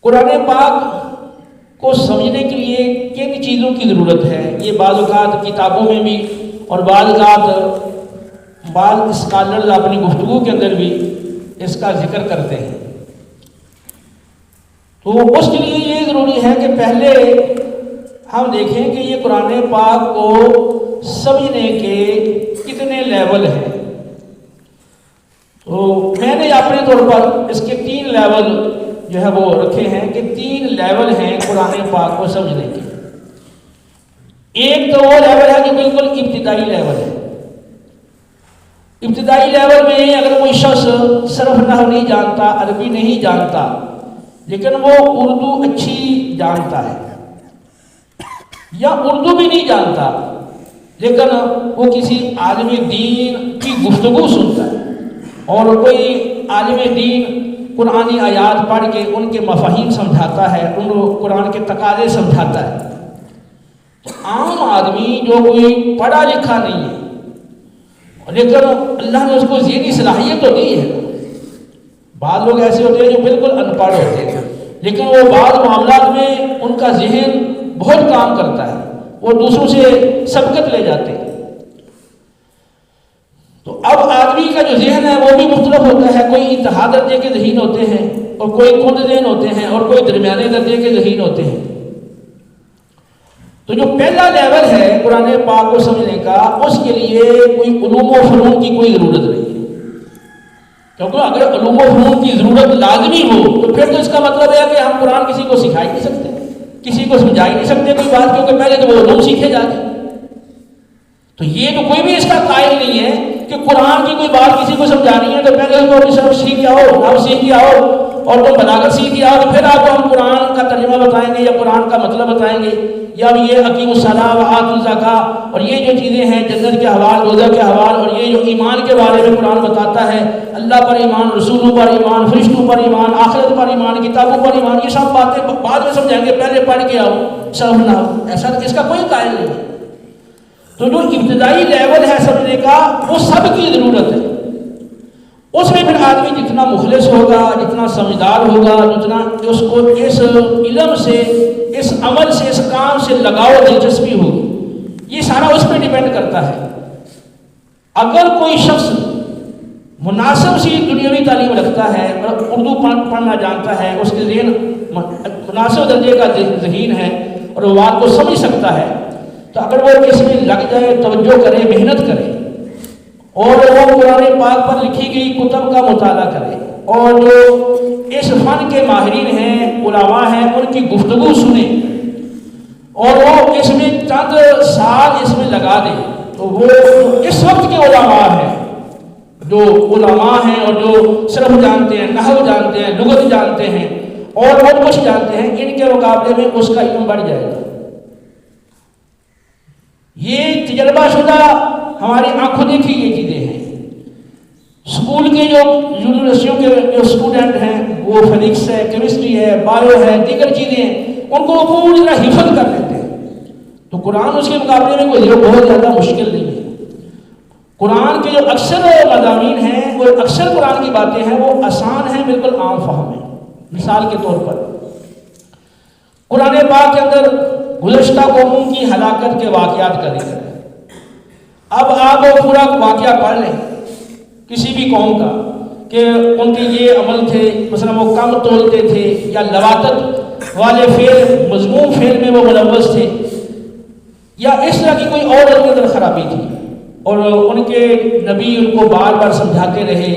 قرآن پاک کو سمجھنے کے لیے کن چیزوں کی ضرورت ہے، یہ بعض اوقات کتابوں میں بھی اور بعض اوقات بعض اسکالرز اپنی گفتگو کے اندر بھی اس کا ذکر کرتے ہیں۔ تو اس کے لیے یہ ضروری ہے کہ پہلے ہم دیکھیں کہ یہ قرآن پاک کو سمجھنے کے کتنے لیول ہیں۔ تو میں نے اپنے طور پر اس کے 3 لیول جو ہے وہ رکھے ہیں کہ 3 لیول ہیں قرآن پاک کو سمجھنے کے۔ ایک تو وہ لیول ہے جو بالکل ابتدائی لیول ہے۔ ابتدائی لیول میں اگر کوئی شخص صرف نحو نہیں جانتا، عربی نہیں جانتا، لیکن وہ اردو اچھی جانتا ہے، یا اردو بھی نہیں جانتا لیکن وہ کسی عالم دین کی گفتگو سنتا ہے اور کوئی عالم دین قرآنی آیات پڑھ کے ان کے مفاہیم سمجھاتا ہے، ان کو قرآن کے تقاضے سمجھاتا ہے۔ عام آدمی جو کوئی پڑھا لکھا نہیں ہے لیکن اللہ نے اس کو ذہنی صلاحیت تو دی ہے۔ بعض لوگ ایسے ہوتے ہیں جو بالکل ان پڑھ ہوتے ہیں لیکن وہ بعض معاملات میں ان کا ذہن بہت کام کرتا ہے، وہ دوسروں سے سبقت لے جاتے ہیں۔ تو اب آدمی کا جو ذہن ہے وہ بھی مختلف ہوتا ہے، کوئی انتہا درجے کے ذہین ہوتے ہیں اور کوئی کند ذہن ہوتے ہیں اور کوئی درمیانے درجے کے ذہین ہوتے ہیں۔ تو جو پہلا لیول ہے قرآن پاک کو سمجھنے کا، اس کے لیے کوئی علوم و فنون کی کوئی ضرورت نہیں ہے، کیونکہ اگر علوم و فنون کی ضرورت لازمی ہو تو پھر تو اس کا مطلب ہے کہ ہم قرآن کسی کو سکھا ہی نہیں سکتے، کسی کو سمجھا ہی نہیں سکتے کوئی بات، کیونکہ پہلے تو وہ علوم سیکھے جاتے۔ تو یہ تو کوئی بھی اس کا قائل نہیں ہے کہ قرآن کی کوئی بات کسی کو سمجھانی ہے تو پہلے اس کو صرف سیکھ کے آؤ، نحو سیکھ کے آؤ اور تم بلاغت سیکھ کے آؤ، تو پھر آپ کو ہم قرآن کا ترجمہ بتائیں گے یا قرآن کا مطلب بتائیں گے، یا یہ اقیم الصلاۃ و آتوا الزکاۃ اور یہ جو چیزیں ہیں جنت کے حوال، روزہ کے حوال، اور یہ جو ایمان کے بارے میں قرآن بتاتا ہے، اللہ پر ایمان، رسولوں پر ایمان، فرشتوں پر ایمان، آخرت پر ایمان، کتابوں پر ایمان، یہ سب باتیں بعد میں سمجھائیں گے، پہلے پڑھ کے آؤ صرف نحو، ایسا اس کا کوئی قائل نہیں ہے۔ تو جو ابتدائی لیول ہے سمجھنے کا وہ سب کی ضرورت ہے، اس میں پھر آدمی جتنا مخلص ہوگا، جتنا سمجھدار ہوگا، جتنا اس کو اس علم سے، اس عمل سے، اس کام سے لگاؤ، دلچسپی ہوگی، یہ سارا اس پہ ڈیپینڈ کرتا ہے۔ اگر کوئی شخص مناسب سی دنیاوی تعلیم رکھتا ہے اور اردو پڑھنا جانتا ہے، اس کے ذہن مناسب درجے کا ذہین ہے اور وہ بات کو سمجھ سکتا ہے، تو اگر وہ اس میں لگ جائے، توجہ کرے، محنت کرے اور وہ قرآن پاک پر لکھی گئی کتب کا مطالعہ کرے اور جو اس فن کے ماہرین ہیں، علماء ہیں، ان کی گفتگو سنیں اور وہ اس میں چند سال اس میں لگا دے، تو وہ اس وقت کے علماء ہیں، جو علماء ہیں اور جو صرف جانتے ہیں، نحو جانتے ہیں، لغت جانتے ہیں اور بہت کچھ جانتے ہیں، ان کے مقابلے میں اس کا علم بڑھ جائے گا۔ یہ تجربہ شدہ ہماری آنکھوں دیکھی یہ چیزیں ہیں۔ اسکول کے جو یونیورسٹیوں کے جو اسٹوڈنٹ ہیں، وہ فزکس ہے، کیمسٹری ہے، بایو ہے، دیگر چیزیں ہیں، ان کو پوری طرح حفظ کر لیتے ہیں، تو قرآن اس کے مقابلے میں کوئی بہت زیادہ مشکل نہیں ہے۔ قرآن کے جو اکثر مضامین ہیں، وہ اکثر قرآن کی باتیں ہیں، وہ آسان ہیں، بالکل عام فہم ہیں۔ مثال کے طور پر قرآن پاک کے اندر گزشتہ قوموں کی ہلاکت کے واقعات کا ذکر ہے۔ اب آپ وہ پورا واقعہ پڑھ لیں کسی بھی قوم کا کہ ان کے یہ عمل تھے، مثلا وہ کم تولتے تھے یا لواطت والے فعل، مذموم فعل میں وہ ملوث تھے، یا اس طرح کی کوئی اور ان کے اندر خرابی تھی، اور ان کے نبی ان کو بار بار سمجھاتے رہے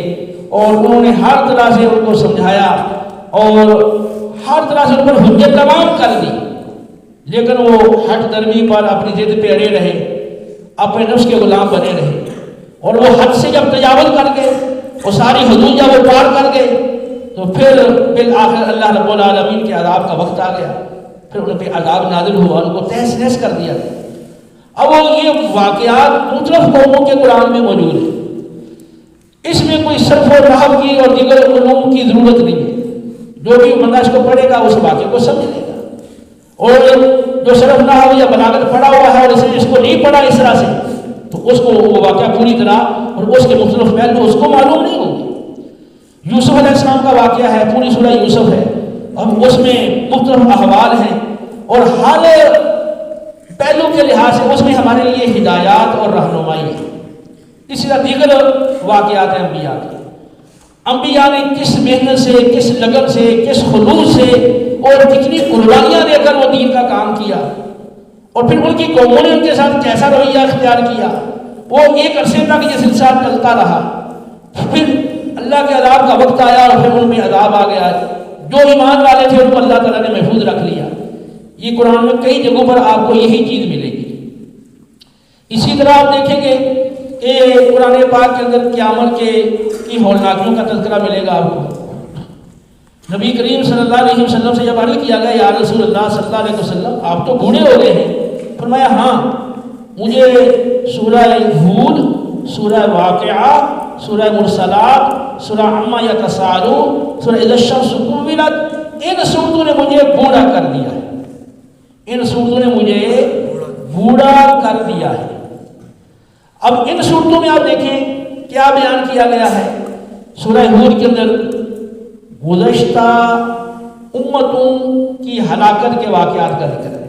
اور انہوں نے ہر طرح سے ان کو سمجھایا اور ہر طرح سے ان پر حجت تمام کر دی، لیکن وہ ہٹ درمی پر اپنی ضد پہ اڑے رہے، اپنے نفس کے غلام بنے رہے، اور وہ حد سے جب تجاوز کر گئے، وہ ساری حدود جب وہ پار کر گئے، تو پھر بالآخر اللہ رب العالمین کے عذاب کا وقت آ گیا، پھر ان پہ عذاب نازل ہوا، ان کو تہس نہس کر دیا۔ اب وہ یہ واقعات مختلف قوموں کے قرآن میں موجود ہیں، اس میں کوئی صرف و نحو کی اور دیگر علوم کی ضرورت نہیں ہے، جو بھی بندہ اس کو پڑھے گا اس واقعے کو سمجھ لے گا، اور جو صرف نحو یا بلاغت پڑھا ہوا ہے اور اس کو نہیں پڑھا اس طرح سے، تو اس کو وہ واقعہ پوری طرح اور اس کے مختلف پہلو اس کو معلوم نہیں ہوں گے۔ یوسف علیہ السلام کا واقعہ ہے، پوری سورہ یوسف ہے، اب اس میں مختلف احوال ہیں اور ہر پہلو کے لحاظ سے اس میں ہمارے لیے ہدایات اور رہنمائی ہے. اسی طرح دیگر واقعات ہیں انبیاء کے. انبیاء نے کس محنت سے، کس لگن سے، کس خلوص سے اور کتنی قربانیاں دے کر وہ دین کا کام کیا، اور پھر ان کی قوموں نے ان کے ساتھ کیسا رویہ اختیار کیا. وہ ایک عرصے تک یہ سلسلہ چلتا رہا، پھر اللہ کے عذاب کا وقت آیا اور پھر ان میں عذاب آ گیا. جو ایمان والے تھے ان کو اللہ تعالیٰ نے محفوظ رکھ لیا. یہ قرآن میں کئی جگہوں پر آپ کو یہی چیز ملے گی. اسی طرح آپ دیکھیں گے کہ قرآن پاک کے اندر قیامت کی ہولناکیوں کا تذکرہ ملے گا آپ کو. نبی کریم صلی اللہ علیہ وسلم سے جب عرض کیا گیا یا رسول اللہ صلی اللہ علیہ وسلم آپ تو بوڑھے ہو گئے ہیں، فرمایا ہاں مجھے سورہ ہود، سورہ واقعہ، سورہ مرسلات، سورہ عما یتساءلون، سورہ اذا الشمس کورت، ان سورتوں نے مجھے بوڑھا کر دیا ہے. ان سورتوں نے مجھے بوڑھا کر دیا ہے. اب ان صورتوں میں آپ دیکھیں کیا بیان کیا گیا ہے. سورہ ہود کے اندر گزشتہ امتوں کی ہلاکت کے واقعات کا ذکر ہے.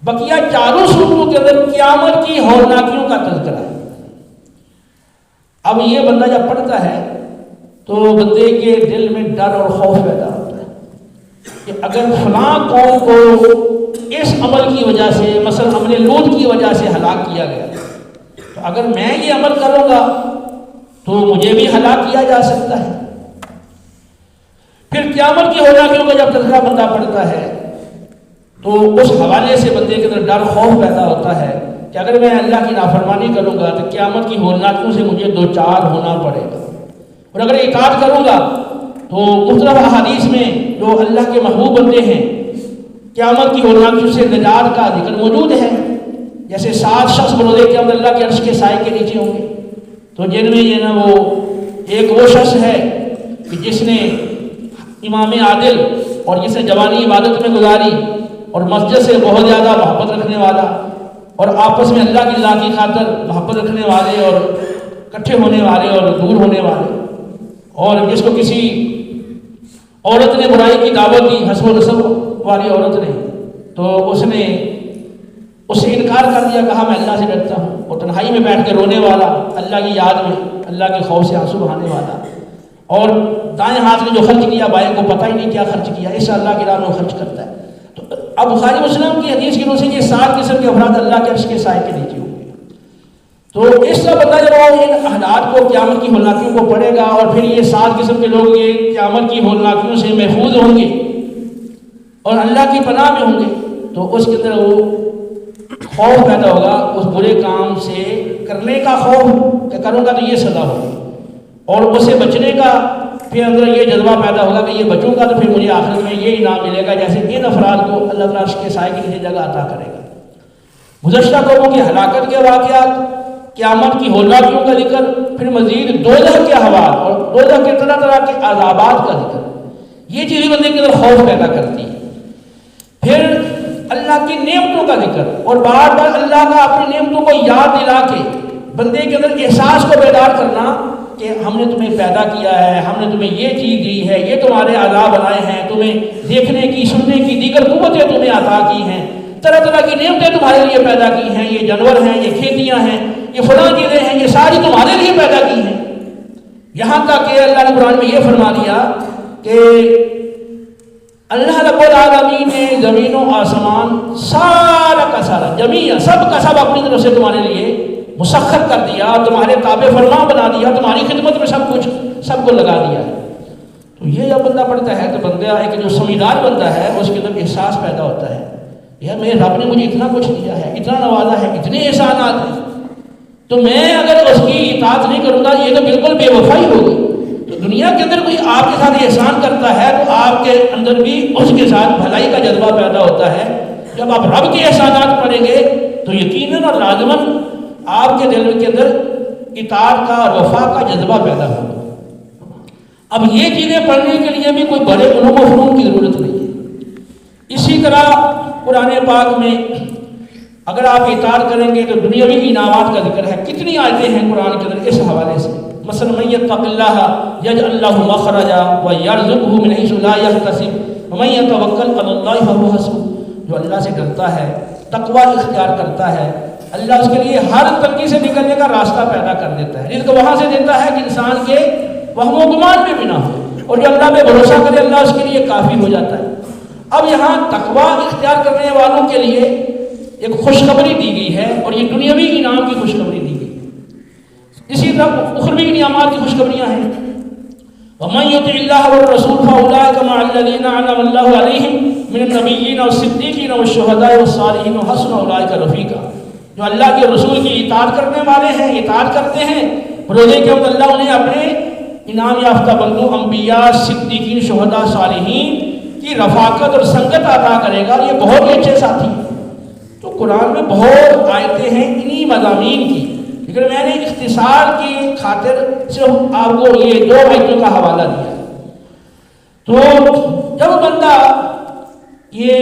بقیہ چاروں صورتوں کے اندر قیامت کی ہولناکیوں کا تذکرہ ہے. اب یہ بندہ جب پڑھتا ہے تو بندے کے دل میں ڈر اور خوف پیدا ہوتا ہے کہ اگر فلاں قوم کو اس عمل کی وجہ سے، مثلا عمل لوط کی وجہ سے ہلاک کیا گیا، تو اگر میں یہ عمل کروں گا تو مجھے بھی ہلاک کیا جا سکتا ہے. پھر قیامت کی ہولناکیوں کا جب تذکرہ بندہ پڑھتا ہے تو اس حوالے سے بندے کے اندر ڈر خوف پیدا ہوتا ہے کہ اگر میں اللہ کی نافرمانی کروں گا تو قیامت کی ہولناکیوں سے مجھے دوچار ہونا پڑے گا، اور اگر اطاعت کروں گا تو مختلف احادیث میں جو اللہ کے محبوب بندے ہیں قیامت کی ہولناکیوں سے نجات کا ذکر موجود ہے. جیسے 7 شخص بروز قیامت اللہ کے عرش کے سائے کے نیچے ہوں گے، تو جن میں یہ نا وہ شخص ہے کہ جس نے امام عادل اور جس نے جوانی عبادت میں گزاری اور مسجد سے بہت زیادہ محبت رکھنے والا اور آپس میں اللہ کی رضا کی خاطر محبت رکھنے والے اور اکٹھے ہونے والے اور دور ہونے والے، اور جس کو کسی عورت نے برائی کی دعوت دی، حسب و نسب والی عورت نے، تو اس نے اس سے انکار کر دیا، کہا میں اللہ سے ڈرتا ہوں، اور تنہائی میں بیٹھ کے رونے والا، اللہ کی یاد میں اللہ کے خوف سے آنسو بہانے والا، اور دائیں ہاتھ میں جو خرچ کیا بائیں کو پتہ ہی نہیں کیا خرچ کیا، اس اللہ کی راہ میں وہ خرچ کرتا ہے. تو اب بخاری مسلم کی حدیث کی روح سے یہ 7 قسم کے افراد اللہ کے عرش کے سائے کے نیچے ہوں گے. تو اس طرح بندہ جب وہ ان حالات کو، قیامت کی ہولناکیوں کو پڑھے گا اور پھر یہ 7 قسم کے لوگ یہ قیامت کی ہولناکیوں سے محفوظ ہوں گے اور اللہ کی پناہ میں ہوں گے، تو اس کے اندر وہ خوف پیدا ہوگا اس برے کام سے کرنے کا خوف کہ کروں گا تو یہ سزا ہوگی، اور اس سے بچنے کا پھر اندر یہ جذبہ پیدا ہوگا کہ یہ بچوں کا تو پھر مجھے آخرت میں یہ انعام ملے گا جیسے ان افراد کو اللہ تعالیٰ عرش کے سائے کے نیچے جگہ عطا کرے گا. گزشتہ قوموں کی ہلاکت کے واقعات، قیامت کی ہولناکیوں کا ذکر، پھر مزید دوزخ کے حوال اور دوزخ کے طرح طرح کے عذابات کا ذکر، یہ چیزیں بندے کے اندر خوف پیدا کرتی ہے. پھر اللہ کی نعمتوں کا ذکر اور بار بار اللہ کا اپنی نعمتوں کو یاد دلا کے بندے کے اندر احساس کو بیدار کرنا کہ ہم نے تمہیں پیدا کیا ہے، ہم نے تمہیں یہ چیز دی ہے، یہ تمہارے عذاب بنائے ہیں، تمہیں دیکھنے کی، سننے کی دیگر قوتیں تمہیں عطا کی ہیں، طرح طرح کی نعمتیں تمہارے لیے پیدا کی ہیں، یہ جانور ہیں، یہ کھیتیاں ہیں، یہ فلاں چیزیں ہیں، یہ ساری تمہارے لیے پیدا کی ہیں. یہاں تک کہ اللہ نے قرآن میں یہ فرما دیا کہ اللہ رب العالمین نے زمین و آسمان سارا کا سارا جمیع سب کا سب اپنی طرف سے تمہارے لیے مسخر کر دیا، تمہارے تابع فرما بنا دیا، تمہاری خدمت میں سب کچھ سب کو لگا دیا ہے. تو یہ جب بندہ پڑھتا ہے تو بندہ ایک جو سمجھدار بندہ ہے اس کے اندر احساس پیدا ہوتا ہے یار میرے رب نے مجھے اتنا کچھ دیا ہے، اتنا نوازا ہے، اتنے احسانات ہیں، تو میں اگر اس کی اطاعت نہیں کروں گا یہ تو بالکل بے وفائی ہوگی. تو دنیا کے اندر کوئی آپ کے ساتھ احسان کرتا ہے تو آپ کے اندر بھی اس کے ساتھ بھلائی کا جذبہ پیدا ہوتا ہے. جب آپ رب کے احسانات پڑھیں گے تو یقیناً اور لازماً آپ کے دل کے اندر اطاعت کا اور وفا کا جذبہ پیدا ہوگا. اب یہ چیزیں پڑھنے کے لیے بھی کوئی بڑے علوم و فنون کی ضرورت نہیں ہے. اسی طرح قرآن پاک میں اگر آپ اطاعت کریں گے تو دنیاوی انعامات کا ذکر ہے. کتنی آیتیں ہیں قرآن کے اندر اس حوالے سے. مثلا من یتق اللہ یجعل لہ مخرجا ویرزقہ من حیث لا یحتسب ومن یتوکل علی اللہ فہو حسبہ. جو اللہ سے ڈرتا ہے، تقوی اختیار کرتا ہے، اللہ اس کے لیے ہر تنگی سے نکلنے کا راستہ پیدا کر دیتا ہے، رزق وہاں سے دیتا ہے کہ انسان کے وہم و گمان میں بھی نہ ہو، اور جو اللہ پہ بھروسہ کرے اللہ اس کے لیے کافی ہو جاتا ہے. اب یہاں تقوی اختیار کرنے والوں کے لیے ایک خوشخبری دی گئی ہے، اور یہ دنیاوی انعام کی خوشخبری دی گئی ہے. اسی طرح اخروی انعامات کی خوشخبریاں ہیں. وَمَن يُطِعِ اللَّهَ وَالرَّسُولَ فَأُولَٰئِكَ مَعَ الَّذِينَ أَنْعَمَ اللَّهُ عَلَيْهِم مِّنَ النَّبِيِّينَ وَالصِّدِّيقِينَ وَالشُّهَدَاءِ وَالصَّالِحِينَ وَحَسُنَ أُولَٰئِكَ رَفِيقًا. جو اللہ کے رسول کی اطاعت کرنے والے ہیں، اطاعت کرتے ہیں، روزے کے وقت اللہ انہیں اپنے انعام یافتہ بندوں انبیاء، صدیقین، شہداء، صالحین کی رفاقت اور سنگت عطا کرے گا. یہ بہت ہی اچھے ساتھی ہیں. تو قرآن میں بہت آیتیں ہیں انہی مضامین کی، لیکن میں نے اختصار کی خاطر صرف آپ کو یہ 2 آیتوں کا حوالہ دیا. تو جب بندہ یہ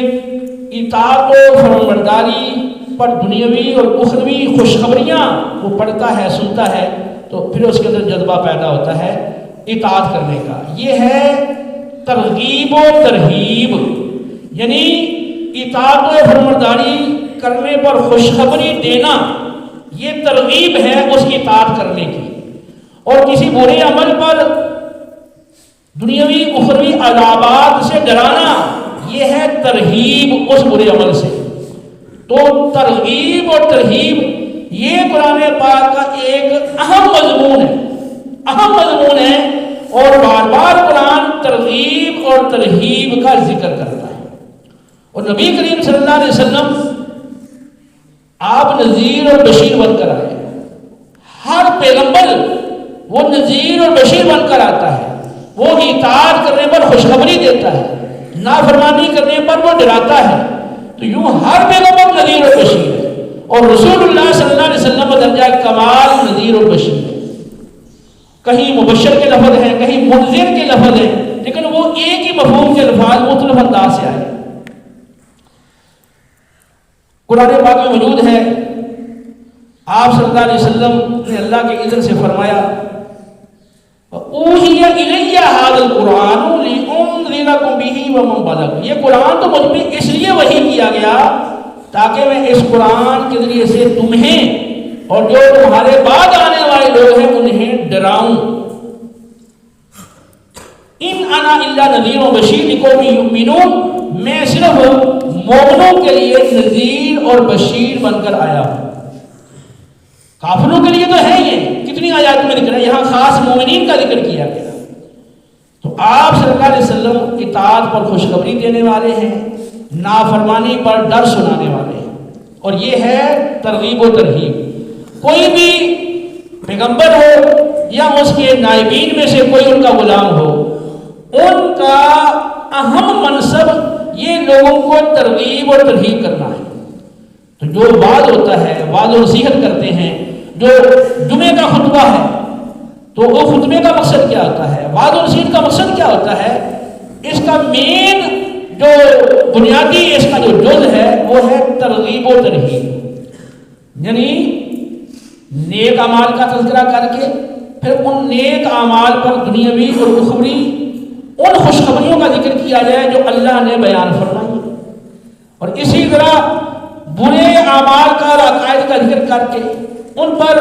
اطاعت و فرمانبرداری پر دنیاوی اور اخروی خوشخبریاں وہ پڑھتا ہے، سنتا ہے، تو پھر اس کے اندر جذبہ پیدا ہوتا ہے اطاعت کرنے کا. یہ ہے ترغیب و ترہیب، یعنی اطاعت و فرمانبرداری کرنے پر خوشخبری دینا، یہ ترغیب ہے اس کی اطاعت کرنے کی. اور کسی برے عمل پر دنیاوی اخروی عذابات سے ڈرانا، یہ ہے ترہیب اس برے عمل سے. تو ترغیب اور ترہیب یہ قرآن پاک کا ایک اہم مضمون ہے، اہم مضمون ہے، اور بار بار قرآن ترغیب اور ترہیب کا ذکر کرتا ہے. اور نبی کریم صلی اللہ علیہ وسلم آپ نذیر اور بشیر بن کر آئے. ہر پیغمبر وہ نذیر اور بشیر بن کر آتا ہے. وہ اطاعت کرنے پر خوشخبری دیتا ہے، نافرمانی کرنے پر وہ ڈراتا ہے. تو یوں ہر پیغمبر نذیر اور بشیر ہے، اور رسول اللہ صلی اللہ علیہ وسلم کا درجہ کمال نذیر اور بشیر ہے. کہیں مبشر کے لفظ ہیں، کہیں منذر کے لفظ ہیں، لیکن وہ ایک ہی مفہوم کے الفاظ مختلف انداز سے آئے. قرآن پاک میں موجود ہے، آپ صلی اللہ علیہ وسلم نے اللہ کے اذن سے فرمایا اوحی الی ھذا القرآن لانذرکم بہ ومن بلغ. یہ قرآن تو مجھ پہ اس لیے وحی کیا گیا تاکہ میں اس قرآن کے ذریعے سے تمہیں اور جو تمہارے بعد آنے والے لوگ ہیں انہیں ڈراؤں. ان انا الا نذیر و بشیر لقوم یؤمنون. میں صرف مومنوں کے لیے نذیر اور بشیر بن کر آیا ہوں. کافروں کے لیے تو ہے یہ، کتنی آیات میں ذکر ہے، یہاں خاص مومنین کا ذکر کیا گیا. تو آپ صلی اللہ علیہ وسلم اطاعت پر خوشخبری دینے والے ہیں، نافرمانی پر ڈر سنانے والے ہیں، اور یہ ہے ترغیب و ترہیب. کوئی بھی پیغمبر ہو یا اس کے نائبین میں سے کوئی ان کا غلام ہو، ان کا اہم منصب یہ لوگوں کو ترغیب اور ترہیب کرنا ہے. تو جو وعظ ہوتا ہے، وعظ و نصیحت کرتے ہیں، جو جمعے کا خطبہ ہے، تو وہ خطبے کا مقصد کیا ہوتا ہے، وعظ و نصیحت کا مقصد کیا ہوتا ہے، اس کا مین جو بنیادی اس کا جو جز ہے وہ ہے ترغیب و ترہیب. یعنی نیک اعمال کا تذکرہ کر کے پھر ان نیک اعمال پر دنیاوی اور اخروی ان خوشخبریوں کا ذکر کیا جائے جو اللہ نے بیان فرمائی. اور اسی طرح برے اعمال کا اور عقائد کا ذکر کر کے ان پر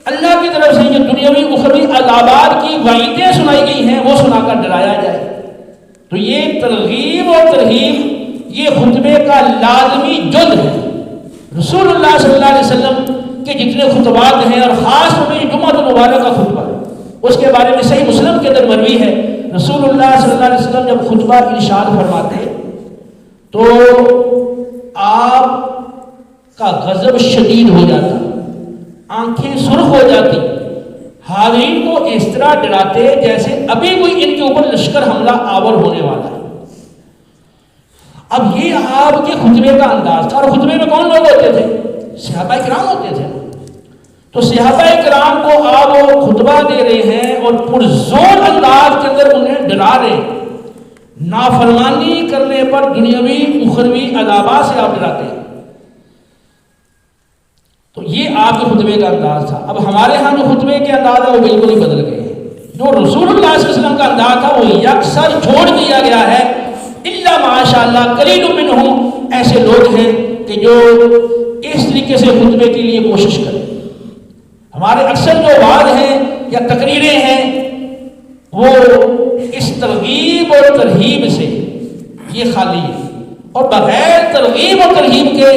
اللہ کی طرف سے جو دنیاوی اخروی عذابات کی وعیدیں سنائی گئی ہیں وہ سنا کر ڈرایا جائے. تو یہ ترغیب اور ترہیب یہ خطبے کا لازمی جز ہے. رسول اللہ صلی اللہ علیہ وسلم کے جتنے خطبات ہیں، اور خاص طور پہ جمعہ المبارک کا خطبہ اس کے بارے میں صحیح مسلم کے اندر مروی ہے، رسول اللہ صلی اللہ علیہ وسلم جب خطبہ ارشاد فرماتے تو آپ کا غضب شدید ہو جاتا، آنکھیں سرخ ہو جاتی، حاضرین کو اس طرح ڈراتے جیسے ابھی کوئی ان کے اوپر لشکر حملہ آور ہونے والا ہے. اب یہ آپ کے خطبے کا انداز تھا. اور خطبے میں کون لوگ ہوتے تھے؟ صحابہ کرام ہوتے تھے. تو صحابہ کرام کو آپ وہ خطبہ دے رہے ہیں اور پرزور انداز کے اندر انہیں ڈرا رہے ہیں. نافرمانی کرنے پر دنیاوی اخروی عذابات سے آپ ڈراتے ہیں. تو یہ آپ کے خطبے کا انداز تھا. اب ہمارے ہاں جو خطبے کے انداز ہے وہ بالکل ہی بدل گئے ہیں. جو رسول اللہ صلی اللہ علیہ وسلم کا انداز تھا وہ یکسر چھوڑ دیا گیا ہے. الا ماشاء اللہ قلیل منہم ایسے لوگ ہیں کہ جو اس طریقے سے خطبے کے لیے کوشش کریں. ہمارے اکثر جو وعظ ہیں یا تقریریں ہیں وہ اس ترغیب اور ترہیب سے یہ خالی ہے، اور بغیر ترغیب اور ترہیب کے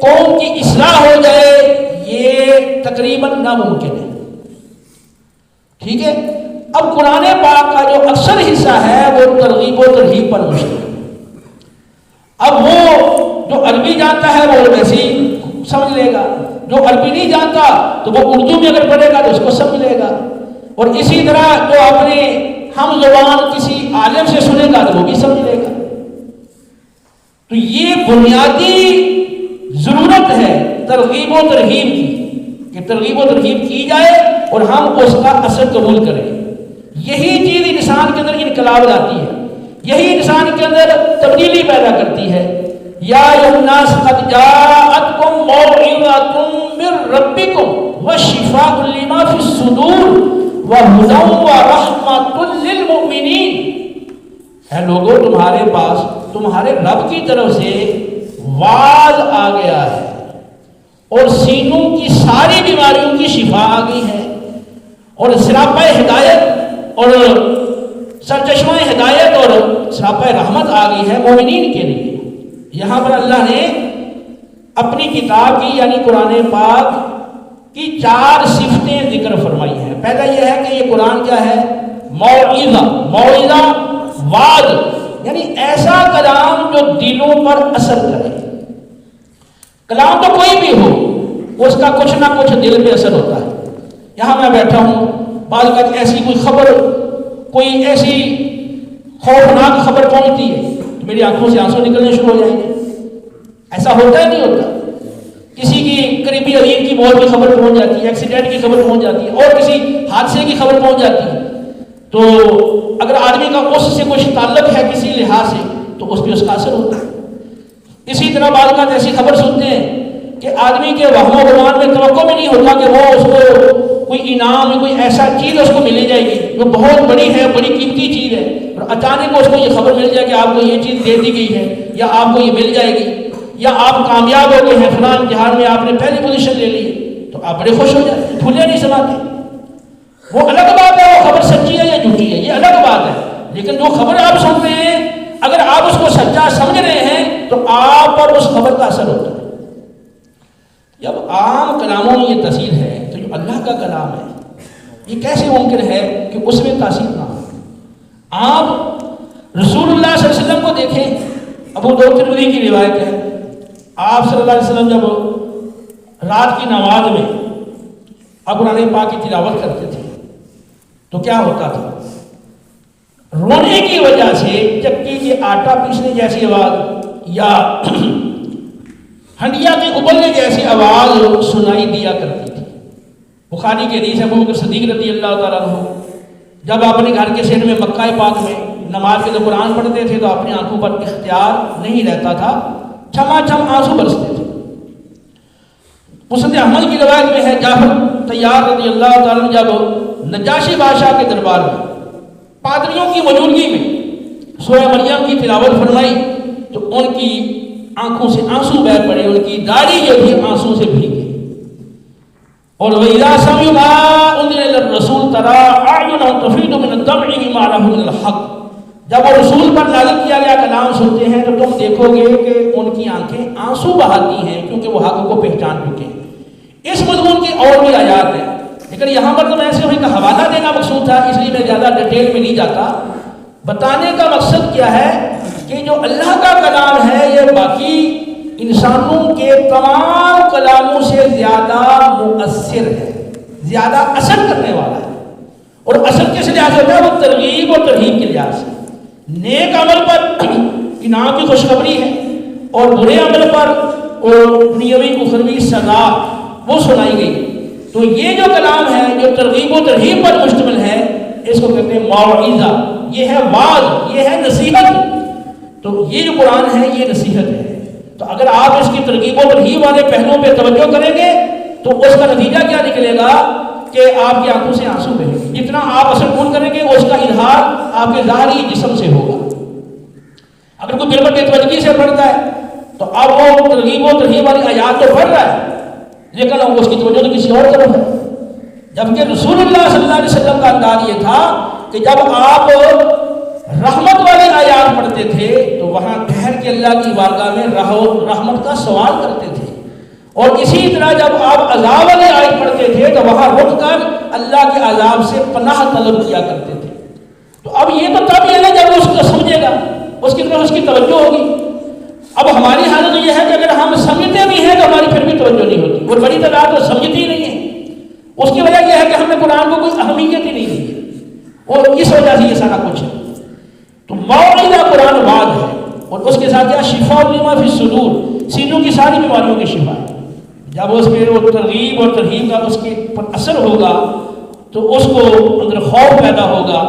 قوم کی اصلاح ہو جائے یہ تقریباً ناممکن ہے. ٹھیک ہے. اب قرآن پاک کا جو اکثر حصہ ہے وہ ترغیب و ترہیب پر مشتمل ہے. اب وہ جو عربی جانتا ہے وہ ویسے ہی سمجھ لے گا، جو عربی نہیں جانتا تو وہ اردو میں اگر پڑھے گا تو اس کو سمجھ لے گا، اور اسی طرح جو اپنے ہم زبان کسی عالم سے سنے گا تو وہ بھی سمجھ لے گا. تو یہ بنیادی ضرورت ہے ترغیب و ترہیب کی، کہ ترغیب و ترہیب کی جائے اور ہم اس کا اثر قبول کریں. یہی چیز انسان کے اندر انقلاب لاتی ہے، یہی انسان کے اندر تبدیلی پیدا کرتی ہے. یا ایھا الناس قد جاءتکم موعظۃ من ربکم وشفاء لما فی الصدور وہدی ورحمۃ للمؤمنین. اے لوگوں تمہارے پاس تمہارے رب کی طرف سے واعظ آ گیا ہے اور سینوں کی ساری بیماریوں کی شفا آ گئی ہے، اور سراپا ہدایت اور سرچشمہ ہدایت اور سراپا رحمت آ گئی ہے مومنین کے لیے. یہاں پر اللہ نے اپنی کتاب کی یعنی قرآن پاک کی 4 صفتیں ذکر فرمائی ہیں. پہلا یہ ہے کہ یہ قرآن کیا ہے؟ موعظہ. موعظہ وعظ یعنی ایسا کلام جو دلوں پر اثر کرے. کلام تو کوئی بھی ہو اس کا کچھ نہ کچھ دل پہ اثر ہوتا ہے. یہاں میں بیٹھا ہوں، بعض اوقات ایسی کوئی خبر، کوئی ایسی خوفناک خبر پہنچتی ہے تو میری آنکھوں سے آنسو نکلنے شروع ہو جائیں گے. ایسا ہوتا ہے نہیں ہوتا؟ کسی کی قریبی عزیز کی موت کی خبر پہنچ جاتی ہے، ایکسیڈنٹ کی خبر پہنچ جاتی ہے، اور کسی حادثے کی خبر پہنچ جاتی ہے، تو اگر آدمی کا اس سے کچھ تعلق ہے کسی لحاظ سے تو اس پہ اس کا اثر ہوتا ہے. اسی طرح بعض اوقات ایسی خبر سنتے ہیں کہ آدمی کے وہم و گمان میں توقع بھی نہیں ہوتا کہ وہ اس کو کوئی انعام، کوئی ایسا چیز اس کو مل جائے گی جو بہت بڑی ہے، بڑی قیمتی چیز ہے، اور اچانک اس کو یہ خبر مل جائے کہ آپ کو یہ چیز دے دی گئی ہے یا آپ کو یہ مل جائے گی یا آپ کامیاب ہو گئے ہیں فلاں امتحان میں، آپ نے پہلی پوزیشن لے لی، تو آپ بڑے خوش ہو جاتے ہیں، پھولے نہیں سماتے. وہ الگ بات ہے وہ خبر سچی ہے یا جھوٹی ہے، یہ الگ بات ہے. لیکن جو خبر آپ سن رہے ہیں اگر آپ اس کو سچا سمجھ رہے ہیں تو آپ پر اس خبر کا اثر ہوتا ہے. جب عام کلاموں میں یہ تاثیر ہے تو جو اللہ کا کلام ہے یہ کیسے ممکن ہے کہ اس میں تاثیر نہ ہو؟ آپ رسول اللہ صلی اللہ علیہ وسلم کو دیکھیں. ابو داؤد ترمذی کی روایت ہے، آپ صلی اللہ علیہ وسلم جب رات کی نماز میں اب قرآن پاک کی تلاوت کرتے تھے تو کیا ہوتا تھا؟ رونے کی وجہ سے چکی کے آٹا پیسنے جیسی آواز یا ہنڈیا کے ابلنے جیسی آواز سنائی دیا کرتی تھی. بخاری کے حدیث ہے ابو بکر صدیق رضی اللہ تعالیٰ عنہ جب اپنے گھر کے سین میں مکہ پاک میں نماز کے جب قرآن پڑھتے تھے تو اپنی آنکھوں پر اختیار نہیں رہتا تھا، چھما چھم آنسو برستے تھے. مسند احمد کی روایت میں ہے جعفر طیار رضی اللہ تعالیٰ عنہ جب نجاشی بادشاہ کے دربار میں پادریوں کی موجودگی میں سورہ مریم کی تلاوت فرمائی تو ان کی آنکھوں سے آنسو بہہ پڑے، ان کی داڑھی جو تھی آنسو سے بھیگ گئی. اور وَإِذَا سَمِعُوا مَا أُنزِلَ إِلَى الرَّسُولِ تَرَىٰ أَعْيُنَهُمْ تَفِيضُ مِنَ الدَّمْعِ مِمَّا عَرَفُوا مِنَ الْحَقِّ. جب وہ رسول پر نازل کیا گیا کلام سنتے ہیں تو تم دیکھو گے کہ ان کی آنکھیں آنسو بہاتی ہیں کیونکہ وہ حق کو پہچان چکے ہیں. اس مضمون کی اور بھی آیات ہیں لیکن یہاں پر تو میں صرف ایک حوالہ دینا مقصود تھا، اس لیے میں زیادہ ڈیٹیل میں نہیں جاتا. بتانے کا مقصد کیا ہے کہ جو اللہ کا کلام ہے یہ باقی انسانوں کے تمام کلاموں سے زیادہ مؤثر ہے، زیادہ اثر کرنے والا ہے. اور اثر کس لحاظ سے ہوتا ہے؟ وہ ترغیب اور ترہیب کے لحاظ سے. نیک عمل پر انعام کی خوشخبری ہے اور برے عمل پر دنیاوی اخروی سزا وہ سنائی گئی. تو یہ جو کلام ہے جو ترغیب و ترہیب پر مشتمل ہے اس کو کہتے ہیں موعظہ. یہ ہے واعظ، یہ ہے نصیحت. تو یہ جو قرآن ہے یہ نصیحت ہے. تو اگر آپ اس کی ترغیب و ترہیب والے پہلوؤں پہ توجہ کریں گے تو اس کا نتیجہ کیا نکلے گا کہ آپ کی آنکھوں سے آنسو بہیں گے. جتنا آپ سکون کریں گے اس کا اظہار آپ کے ظاہری جسم سے ہوگا. اگر کوئی بالکل بے توجہی سے پڑھتا ہے تو اب وہ ترغیب و ترہیب والی آیات تو پڑھ رہا ہے لیکن اب اس کی توجہ تو کسی اور طرف ہے. جبکہ رسول اللہ صلی اللہ علیہ وسلم کا انداز یہ تھا کہ جب آپ رحمت والی آیات پڑھتے تھے تو وہاں ٹھہر کے اللہ کی بارگاہ میں رحمت کا سوال کرتے تھے, اور اسی طرح جب آپ عذاب والی آیت پڑھتے تھے تو وہاں رک کر اللہ کے عذاب سے پناہ طلب کیا کرتے تھے. تو اب یہ تو تب یہ ہے جب اس کو سمجھے گا, اس کی طرف اس کی توجہ ہوگی. اب ہماری حالت یہ ہے کہ اگر ہم سمجھتے بھی ہیں تو ہماری پھر بھی توجہ نہیں ہوتی, اور بڑی تعداد تو سمجھتی ہی نہیں ہے. اس کی وجہ یہ ہے کہ ہم نے قرآن کو کوئی اہمیت ہی نہیں دی ہے, اور اس وجہ سے یہ سارا کچھ ہے. تو موعظہ قرآن وعد ہے, اور اس کے ساتھ کیا شفاء لما فی الصدور, سینوں کی ساری بیماریوں کی شفا ہے. جب اس پہ وہ ترغیب اور ترہیب کا اس کے پر اثر ہوگا تو اس کو اندر خوف پیدا ہوگا,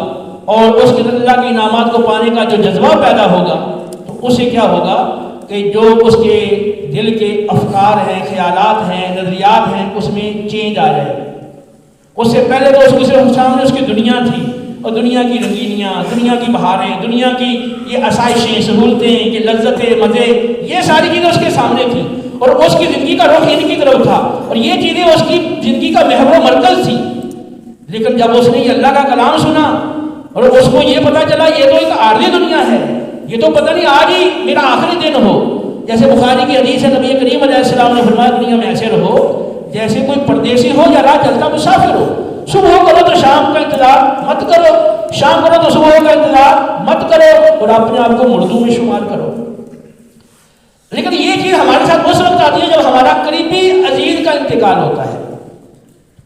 اور اس کے اللہ کے انعامات کو پانے کا جو جذبہ پیدا ہوگا تو اس سے کیا ہوگا کہ جو اس کے دل کے افکار ہیں, خیالات ہیں, نظریات ہیں, اس میں چینج آ جائے. اس سے پہلے تو اس کے سامنے اس کی دنیا تھی, اور دنیا کی رنگینیاں, دنیا کی بہاریں, دنیا کی یہ آسائشیں, سہولتیں, یہ لذتیں, مزے, یہ ساری چیزیں اس کے سامنے تھیں, اور اس کی زندگی کا رخ ان کی طرف تھا, اور یہ چیزیں اس کی زندگی کا محور و مرکز تھی. لیکن جب اس نے یہ اللہ کا کلام سنا اور اس کو یہ پتا چلا یہ تو ایک عارضی دنیا ہے, یہ تو پتہ نہیں آج ہی میرا آخری دن ہو. جیسے بخاری کی حدیث ہے, نبی کریم علیہ السلام نے فرمایا دنیا میں ایسے رہو جیسے کوئی پردیسی ہو یا راہ چلتا مسافر ہو. صبح کرو تو شام کا انتظار مت کرو, شام کرو تو صبح کا انتظار مت کرو, اور اپنے آپ کو مردوں میں شمار کرو. لیکن یہ چیز ہمارے ساتھ اس وقت آتی ہے جب ہمارا قریبی عزیز کا انتقال ہوتا ہے.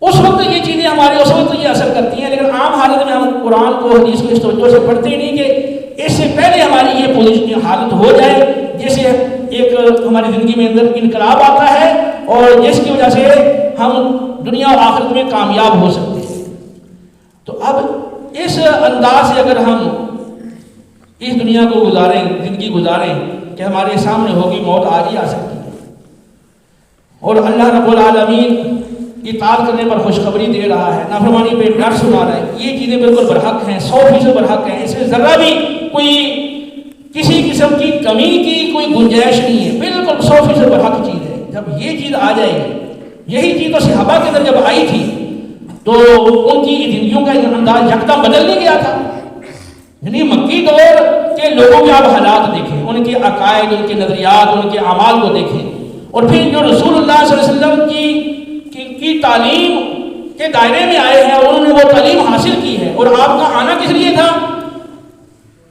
اس وقت یہ چیزیں ہمارے اس وقت یہ اثر کرتی ہیں, لیکن عام حالت میں ہم قرآن کو, حدیث کو اس توجہ سے پڑھتے ہی نہیں کہ اس سے پہلے ہماری یہ پوزیشن حالت ہو جائے جیسے ایک ہماری زندگی میں اندر انقلاب آتا ہے, اور جس کی وجہ سے ہم دنیا اور آخرت میں کامیاب ہو سکتے ہیں. تو اب اس انداز سے اگر ہم اس دنیا کو گزاریں, زندگی گزاریں کہ ہمارے سامنے ہوگی موت آج ہی آ سکتی ہے, اور اللہ رب العالمین اطاعت کرنے پر خوشخبری دے رہا ہے, نافرمانی پہ ڈر سنا رہا ہے, یہ چیزیں بالکل برحق ہیں, 100% برحق ہیں. اس میں ذرا بھی کوئی کسی قسم کی کمی کی کوئی گنجائش نہیں ہے, بالکل 100% برحق چیز ہے. جب یہ چیز آ جائے گی, یہی چیز تو صحابہ کے اندر جب آئی تھی تو ان کی زندگیوں کا انداز یکدم بدل نہیں گیا تھا. یعنی مکی دور کے لوگوں کے آپ حالات دیکھیں, ان کے عقائد, ان کے نظریات, ان کے اعمال کو دیکھیں, اور پھر جو رسول اللہ صلی اللہ علیہ وسلم کی تعلیم کے دائرے میں آئے ہیں, انہوں نے وہ تعلیم حاصل کی ہے. اور آپ کا آنا کس لیے تھا؟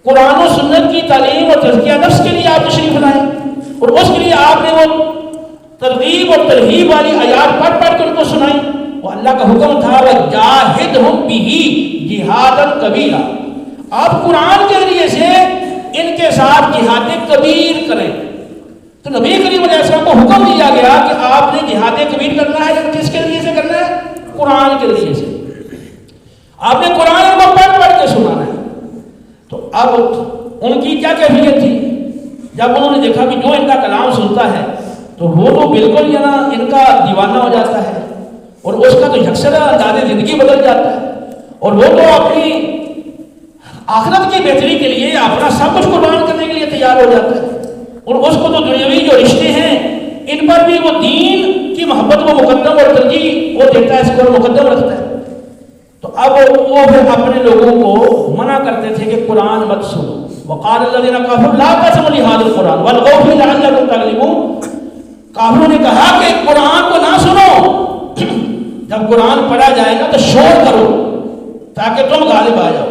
قرآن و سنت کی تعلیم اور تزکیہ نفس کے لیے آپ تشریف لائیں, اور اس کے لیے آپ نے وہ ترغیب اور ترہیب والی آیات پڑھ پڑھ کے ان کو سنائی. وہ اللہ کا حکم تھا وَجَاهِدْهُمْ بِهِ جِهَادًا كَبِيرًا, آپ قرآن کے ذریعے سے ان کے ساتھ جہاد کبیر کریں. تو نبی کریم علیہ السلام کو حکم دیا گیا کہ آپ نے جہاد کبیر کرنا ہے, لیکن کس کے ذریعے سے کرنا ہے؟ قرآن کے ذریعے سے. آپ نے قرآن کو پڑھ پڑھ کے سنانا ہے. تو اب ان کی کیا کیفیت تھی جب انہوں نے دیکھا کہ جو ان کا کلام سنتا ہے تو وہ تو بالکل ان کا دیوانہ ہو جاتا ہے, اور اس کا تو یکسر انداز زندگی بدل جاتا ہے, اور وہ تو اپنی آخرت کی بہتری کے لیے اپنا سب کچھ قربان کرنے کے لیے تیار ہو جاتا ہے, اور اس کو تو دنیاوی جو رشتے ہیں ان پر بھی وہ دین کی محبت کو مقدم اور ترجیح وہ دیتا ہے, اس کو مقدم رکھتا ہے. تو اب وہ پھر اپنے لوگوں کو منع کرتے تھے کہ قرآن مت سنو. وقال الذين كفروا لا تسمعوا لهذا القرآن والغوا فيه لعلكم تغلبون. کافروں نے کہا کہ قرآن کو نہ سنو, جب قرآن پڑھا جائے گا تو شور کرو تاکہ تم غالب آ جاؤ.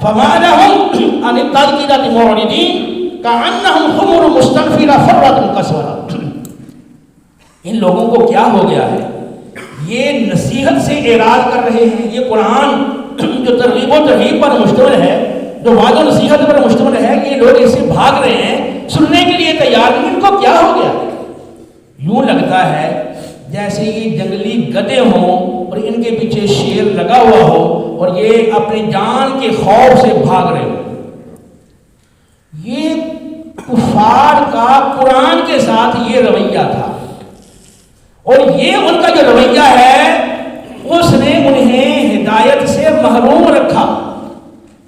فما لهم عن التذكرة معرضين كأنهم حمر مستنفرة فرت قسورا. ان لوگوں کو کیا ہو گیا ہے, یہ نصیحت سے اعراض کر رہے ہیں. یہ قرآن جو ترغیب و ترہیب پر مشتمل ہے, جو وعد و نصیحت پر مشتمل ہے, یہ لوگ اس سے بھاگ رہے ہیں, سننے کے لیے تیار نہیں. ان کو کیا ہو گیا؟ یوں لگتا ہے جیسے یہ جنگلی گدے ہوں اور ان کے پیچھے شیر لگا ہوا ہو, اور یہ اپنی جان کے خوف سے بھاگ رہے ہوں. یہ کفار کا قرآن کے ساتھ یہ رویہ تھا, اور یہ ان کا جو رویہ ہے اس نے انہیں ہدایت سے محروم رکھا.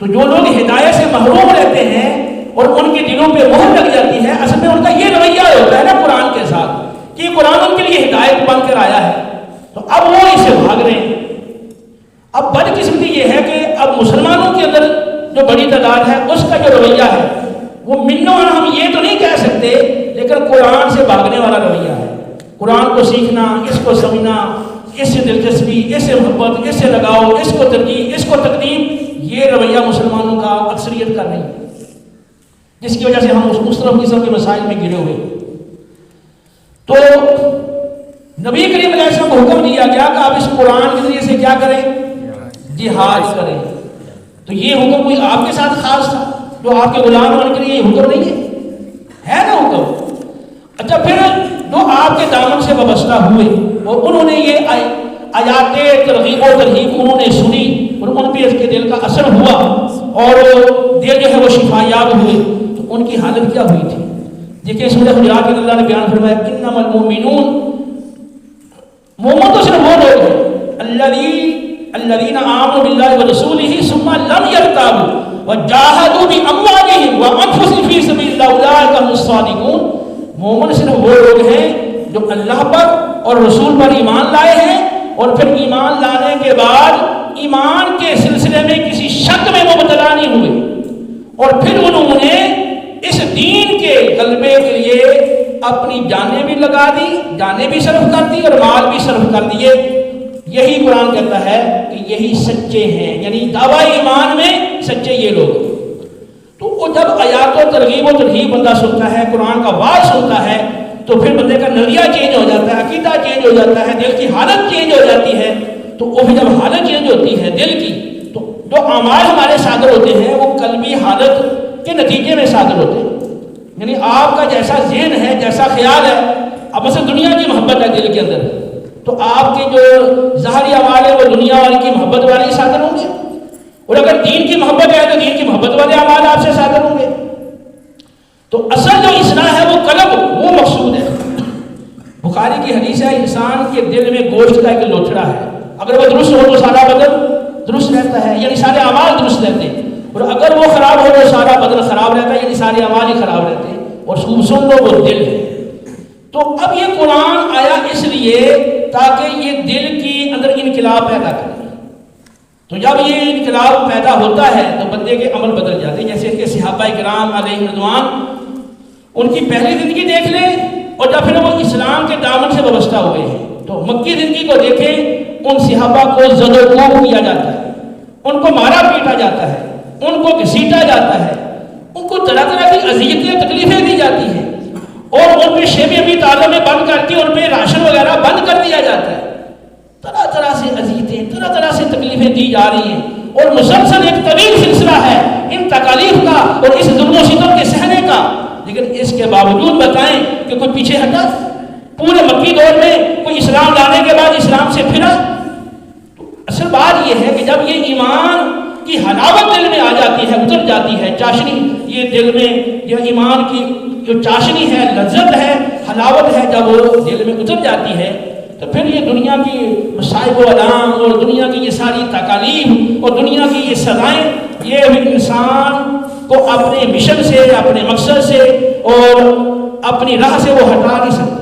تو جو لوگ ہدایت سے محروم رہتے ہیں اور ان کے دلوں پہ مہر لگ جاتی ہے، اصل میں ان کا یہ رویہ ہوتا ہے نا قرآن کے ساتھ کہ قرآن ان کے لیے ہدایت بن کر آیا ہے، تو اب وہ اسے بھاگ رہے ہیں. اب بدقسمتی یہ ہے کہ اب مسلمانوں کے اندر جو بڑی تعداد ہے اس کا جو رویہ ہے وہ منو، ہم یہ تو نہیں کہہ سکتے، لیکن قرآن سے بھاگنے والا رویہ ہے. قرآن کو سیکھنا، اس کو سمجھنا، اس سے دلچسپی، اس سے محبت، اس سے لگاؤ، اس کو ترجیح، اس کو تقدیم، یہ رویہ مسلمانوں کا اکثریت کا نہیں، جس کی وجہ سے ہم اس مختلف قسم کے مسائل میں گرے ہوئے. تو نبی کریم علیہ السلام کو حکم دیا گیا کہ آپ اس قرآن کے ذریعے سے کیا کریں؟ جہاد کریں. تو یہ حکم کوئی آپ کے ساتھ خاص تھا جو آپ کے غلام ہونے کے لیے یہ حکم نہیں ہے نا حکم. اچھا، پھر جو آپ کے دامن سے وابستہ ہوئے اور انہوں نے یہ آیات ترغیب و ترہیب انہوں نے سنی اور ان پہ اس کے دل کا اثر ہوا اور دل جو ہے وہ شفا یاب ہوئے، تو ان کی حالت کیا ہوئی تھی؟ دیکھیں سورہ حجرات میں اللہ نے بیان فرمایا انما المؤمنون، مومن تو صرف وہ لوگ ہیں الذین آمنوا باللہ ورسولہ ثم لم یرتابوا وجاہدوا باموالہم وانفسہم فی سبیل اللہ اولئک هم الصادقون. مومن صرف وہ لوگ ہیں جو اللہ پر اور رسول پر ایمان لائے ہیں اور پھر ایمان لانے کے بعد ایمان کے سلسلے میں کسی شک میں مبتلا نہیں ہوئے اور پھر انہوں نے اس دین کے غلبے کے لیے اپنی جانیں بھی لگا دی، جانیں بھی صرف کر دی اور مال بھی صرف کر دیے. یہی قرآن کہتا ہے کہ یہی سچے ہیں، یعنی دعویٰ ایمان میں سچے یہ لوگ. تو وہ جب آیات و ترغیب و ترہیب بندہ سنتا ہے، قرآن کا واعظ سنتا ہے، تو پھر بندے کا نظریہ چینج ہو جاتا ہے، عقیدہ چینج ہو جاتا ہے، دل کی حالت چینج ہو جاتی ہے. تو وہ بھی جب حالت چینج ہوتی ہے دل کی، تو جو اعمال ہمارے صادر ہوتے ہیں وہ قلبی حالت کے نتیجے میں صادر ہوتے ہیں. یعنی آپ کا جیسا ذہن ہے، جیسا خیال ہے، اب مثلا دنیا کی محبت ہے دل کے اندر، تو آپ کے جو ظاہری اعمال ہیں وہ دنیا والے کی محبت والے ہی صادر ہوں گے، اور اگر دین کی محبت ہے تو دین کی محبت والے اعمال آپ سے صادر ہوں گے. تو اصل جو اصلاح ہے وہ قلب، وہ مقصود ہے. بخاری کی حدیث ہے انسان کے دل میں گوشت کا ایک لوتھڑا ہے، اگر وہ درست ہو تو سارا بدن درست رہتا ہے، یعنی سارے اعمال درست رہتے ہیں، اور اگر وہ خراب ہو تو سارا بدن خراب رہتا ہے، یعنی سارے اعمال ہی خراب رہتے ہیں. اور سن لو وہ دل ہے. تو اب یہ قرآن آیا اس لیے تاکہ یہ دل کی اندر انقلاب پیدا کرے. تو جب یہ انقلاب پیدا ہوتا ہے تو بندے کے عمل بدل جاتے ہیں. جیسے کہ صحابہ کرام علیہ رضوان، ان کی پہلی زندگی دیکھ لیں اور جب پھر وہ اسلام کے دامن سے وابستہ ہوئے ہیں، تو مکی زندگی کو دیکھیں، ان صحابہ کو زد و کوب کیا جاتا ہے، ان کو مارا پیٹا جاتا ہے، ان کو گھسیٹا جاتا ہے، ان کو طرح طرح کی اذیتیں تکلیفیں دی جاتی ہیں، اور ان پہ شیب ابی طالب میں بند کر کے ان پہ راشن وغیرہ بند کر دیا جاتا ہے. طرح طرح سے اذیتیں، طرح طرح سے تکلیفیں دی جا رہی ہیں، اور مسلسل ایک طویل سلسلہ ہے ان تکالیف کا اور اس ظلم و ستم کے سہنے کا. لیکن اس کے باوجود بتائیں کہ کوئی پیچھے ہٹا؟ پورے مکی دور میں کوئی اسلام لانے کے بعد اسلام سے پھرا؟ تو اصل بات یہ ہے کہ جب یہ ایمان کی حلاوت دل میں آ جاتی ہے، اتر جاتی ہے، چاشنی یہ دل میں یہ ایمان کی جو چاشنی ہے، لذت ہے، حلاوت ہے، جب وہ دل میں اتر جاتی ہے تو پھر یہ دنیا کی مصائب و الام اور دنیا کی یہ ساری تکالیف اور دنیا کی یہ سزائیں، یہ انسان کو اپنے مشن سے، اپنے مقصد سے اور اپنی راہ سے وہ ہٹا نہیں سکتا.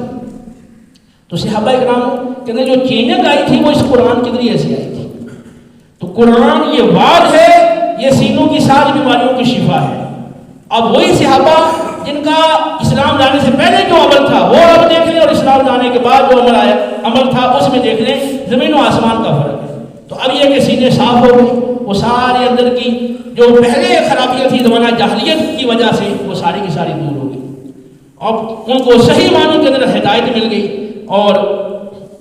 تو صحابہ کرام کے اندر جو چینجنگ آئی تھی وہ اس قرآن کے ذریعے سے آئی تھی. تو قرآن یہ وعد ہے، یہ سینوں کی ساری بیماریوں کی شفا ہے. اب وہی صحابہ جن کا اسلام لانے سے پہلے جو عمل تھا وہ اب دیکھ لیں، اور اسلام لانے کے بعد جو عمل تھا اس میں دیکھ لیں، زمین و آسمان کا فرق ہے. تو اب یہ کہ سینے صاف ہو گئے، وہ سارے اندر کی جو پہلے خرابیاں تھی زمانہ جاہلیت کی وجہ سے وہ ساری کی ساری دور ہو گئی. اب ان کو صحیح معنوں کے اندر ہدایت مل گئی اور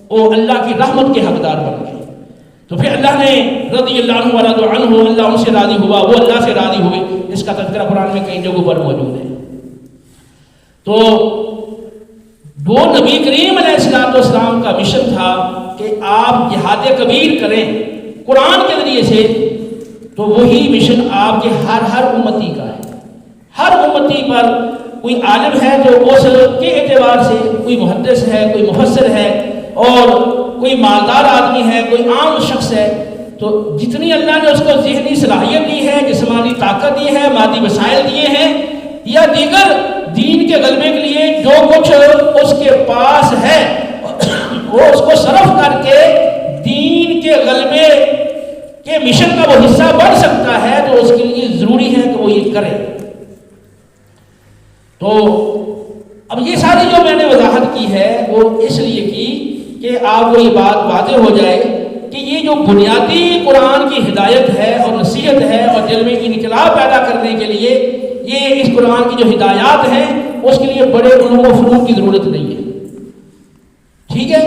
وہ اللہ کی رحمت کے حقدار بن گئے. تو پھر اللہ نے رضی اللہ عنہ ورضوا عنہ، اللہ ان سے راضی ہوا، وہ اللہ سے راضی ہوئے. اس کا تذکرہ قرآن میں کئی جگہوں پر موجود ہے. تو وہ نبی کریم علیہ السلام کا مشن تھا کہ آپ جہاد کبیر کریں قرآن کے ذریعے سے. تو وہی مشن آپ کے ہر امتی کا ہے. ہر امتی پر کوئی عالم ہے جو اس کے اعتبار سے کوئی محدث ہے، کوئی مفسر ہے، اور کوئی مالدار آدمی ہے، کوئی عام شخص ہے، تو جتنی اللہ نے اس کو ذہنی صلاحیت دی ہے، جسمانی طاقت دی ہے، مادی وسائل دیے ہیں، یا دیگر دین کے غلبے کے لیے جو کچھ اس کے پاس ہے وہ اس کو صرف کر کے دین کے غلبے کے مشن کا وہ حصہ بن سکتا ہے، تو اس کے لیے ضروری ہے کہ وہ یہ کرے۔ تو اب یہ ساری جو میں نے وضاحت کی ہے وہ اس لیے کی کہ آپ کو یہ بات واضح ہو جائے کہ یہ جو بنیادی قرآن کی ہدایت ہے اور نصیحت ہے اور دل میں انقلاب پیدا کرنے کے لیے یہ اس قرآن کی جو ہدایات ہیں اس کے لیے بڑے علوم و فنون کی ضرورت نہیں ہے، ٹھیک ہے؟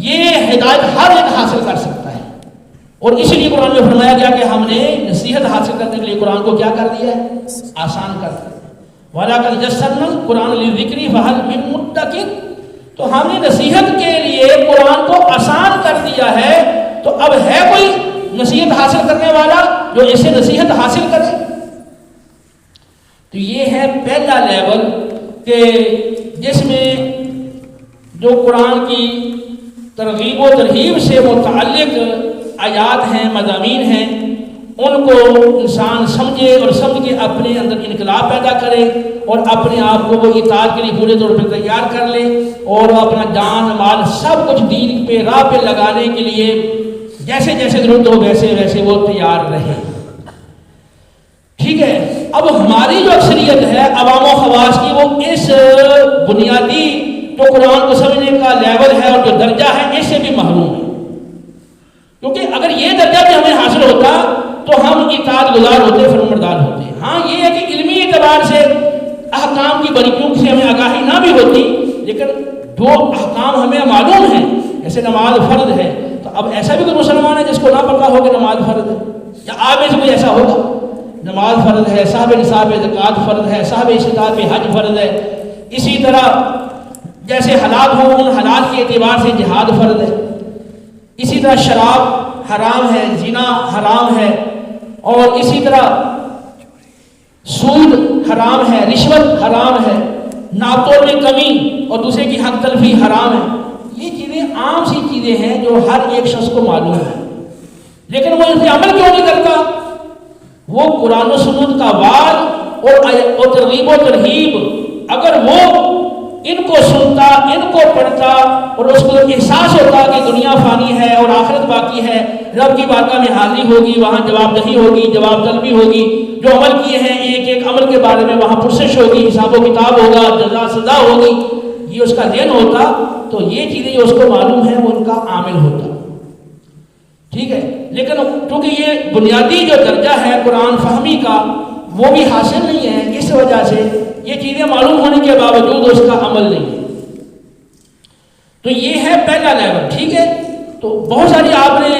یہ ہدایت ہر ایک حاصل کر سکتا ہے، اور اسی لیے قرآن میں فرمایا گیا کہ ہم نے نصیحت حاصل کرنے کے لیے قرآن کو کیا کر دیا ہے؟ آسان کر دیا۔ وَلَقَدْ يَسَّرْنَا الْقُرْآنَ لِلذِّكْرِ فَهَلْ مِن مُّدَّكِرٍ، تو ہم نے نصیحت کے لیے قرآن کو آسان کر دیا ہے، تو اب ہے کوئی نصیحت حاصل کرنے والا جو اسے نصیحت حاصل کرے؟ تو یہ ہے پہلا لیول کہ جس میں جو قرآن کی ترغیب و ترہیب سے متعلق آیات ہیں، مضامین ہیں، ان کو انسان سمجھے اور سمجھ کے اپنے اندر انقلاب پیدا کرے اور اپنے آپ کو وہ اطاعت کے لیے پورے طور پہ تیار کر لے اور اپنا جان مال سب کچھ دین پہ راہ پہ لگانے کے لیے جیسے جیسے ضرورت ہو ویسے ویسے وہ تیار رہے، ٹھیک ہے؟ اب ہماری جو اکثریت ہے عوام و خواص کی، وہ اس بنیادی جو قرآن کو سمجھنے کا لیول ہے اور جو درجہ ہے اس سے بھی محروم ہے، کیونکہ اگر یہ درجہ بھی ہمیں حاصل ہوتا تو ہم اطاعت گزار ہوتے، فرمانبردار ہوتے۔ ہاں یہ ہے کہ علمی اعتبار سے احکام کی باریکیوں سے ہمیں آگاہی نہ بھی ہوتی، لیکن جو احکام ہمیں معلوم ہیں، جیسے نماز فرض ہے، تو اب ایسا بھی کوئی مسلمان ہے جس کو نہ پتا ہو کہ نماز فرض ہے؟ یا آپ میں سے کوئی ایسا ہوگا؟ نماز فرض ہے، صاحب نصاب زکوٰۃ فرض ہے، صاحب استطاعت حج فرض ہے، اسی طرح جیسے حالات ہوں ان حالات کے اعتبار سے جہاد فرض ہے، اسی طرح شراب حرام ہے، زنا حرام ہے، اور اسی طرح سود حرام ہے، رشوت حرام ہے، ناپ توڑ میں کمی اور دوسرے کی حق تلفی حرام ہے۔ یہ چیزیں عام سی چیزیں ہیں جو ہر ایک شخص کو معلوم ہے، لیکن وہ ان پہ عمل کیوں نہیں کرتا؟ وہ قرآن و سنت کا وعد اور ترغیب و ترہیب اگر وہ ان کو سنتا، ان کو پڑھتا اور اس کو احساس ہوتا کہ دنیا فانی ہے اور آخرت باقی ہے، رب کی بارگاہ میں حاضری ہوگی، وہاں جواب دہی ہوگی، جواب طلبی ہوگی، جو عمل کیے ہیں ایک ایک عمل کے بارے میں وہاں پرسش ہوگی، حساب و کتاب ہوگا، جزا سزا ہوگی، یہ اس کا ذہن ہوتا تو یہ چیزیں جو اس کو معلوم ہیں وہ ان کا عامل ہوتا، ٹھیک ہے؟ لیکن کیونکہ یہ بنیادی جو درجہ ہے قرآن فہمی کا وہ بھی حاصل نہیں ہے، اس وجہ سے یہ چیزیں معلوم ہونے کے باوجود اس کا عمل نہیں ہے۔ تو یہ ہے پہلا لیول، ٹھیک ہے؟ تو بہت ساری آپ نے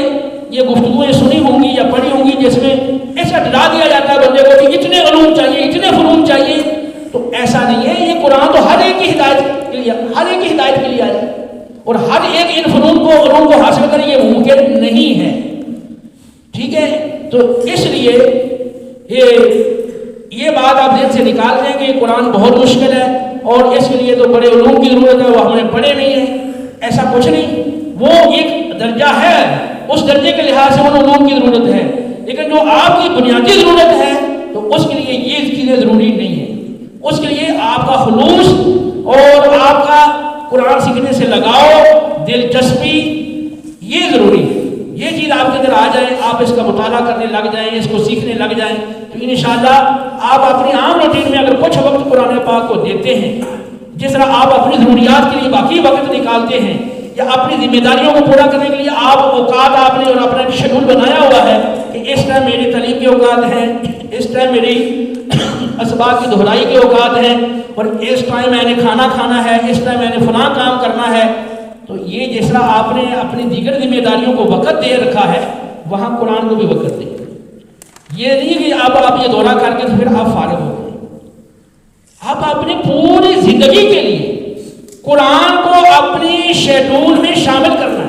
یہ گفتگویں سنی ہوں گی یا پڑھی ہوں گی جس میں ایسا ڈرا دیا جاتا ہے بندے کو کہ اتنے علوم چاہیے، اتنے فنون چاہیے، تو ایسا نہیں ہے۔ یہ قرآن تو ہر ایک کی ہدایت کے لیے، ہر ایک کی ہدایت کے لیے آیا ہے، اور ہر ایک ان فنون کو علوم کو حاصل کرے یہ ممکن نہیں ہے، ٹھیک ہے؟ تو اس لیے یہ بات آپ ذہن سے نکال دیں کہ قرآن بہت مشکل ہے اور اس کے لیے تو بڑے علوم کی ضرورت ہے، وہ ہم نے پڑھے نہیں ہیں، ایسا کچھ نہیں۔ وہ ایک درجہ ہے، اس درجے کے لحاظ سے ان علوم کی ضرورت ہے، لیکن جو آپ کی بنیادی ضرورت ہے تو اس کے لیے یہ چیزیں ضروری نہیں ہیں۔ اس کے لیے آپ کا خلوص اور آپ کا قرآن سیکھنے سے لگاؤ، دلچسپی، یہ ضروری ہے۔ یہ چیز آپ کے اندر آ جائے، آپ اس کا مطالعہ کرنے لگ جائیں، اس کو سیکھنے لگ جائیں، تو انشاءاللہ آپ اپنی عام روٹین میں اگر کچھ وقت قرآن پاک کو دیتے ہیں، جس طرح آپ اپنی ضروریات کے لیے باقی وقت نکالتے ہیں یا اپنی ذمہ داریوں کو پورا کرنے کے لیے آپ اوقات آپ نے اور اپنا ایک شیڈول بنایا ہوا ہے کہ اس ٹائم میری تعلیم کے اوقات ہیں، اس ٹائم میری اسباق کی دہرائی کے اوقات ہیں، اور اس ٹائم میں نے کھانا کھانا ہے، اس ٹائم میں نے فلاں کام کرنا ہے، تو یہ جس طرح آپ نے اپنی دیگر ذمہ داریوں کو وقت دے رکھا ہے وہاں قرآن کو بھی وقت دیں۔ یہ نہیں کہ اب آپ یہ دورہ کر کے تو پھر آپ فارغ ہو گئے، آپ اپنی پوری زندگی کے لیے قرآن کو اپنی شیڈول میں شامل کرنا